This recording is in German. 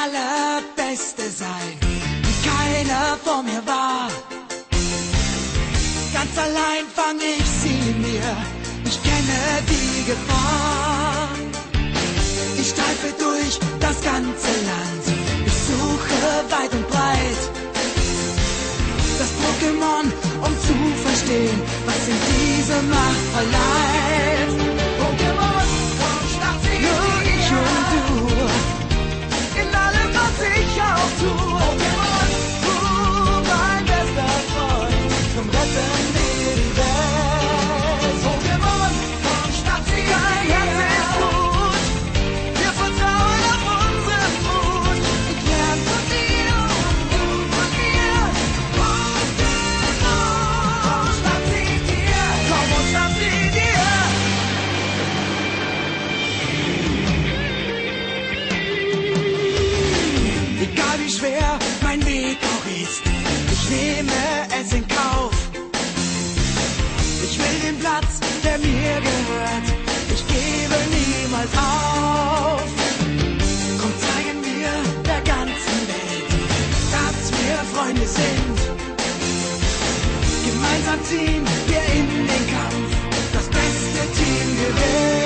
Allerbeste sein, wie keiner vor mir war. Ganz allein fang ich sie mir, ich kenne die Gefahr. Ich streife durch das ganze Land, ich suche weit und breit das Pokémon, um zu verstehen, was in diese Macht verleiht. Pokémon, komm, schnapp sie nur ich und du, in allem, was ich auch tue. Pokémon, du, mein bester Freund, komm, retten wir die Welt. Pokémon, komm, schnapp sie dein Herz ist gut, wir vertrauen auf unseren Mut. Ich lern von dir und du von mir. Pokémon, schnapp sie dir, komm und schnapp sie dir. Egal wie schwer mein Weg auch ist, ich nehme es in Kauf. Ich will den Platz, der mir gehört, ich gebe niemals auf. Komm, zeigen wir der ganzen Welt, dass wir Freunde sind. Gemeinsam ziehen wir in den Kampf, das beste Team gewinnt.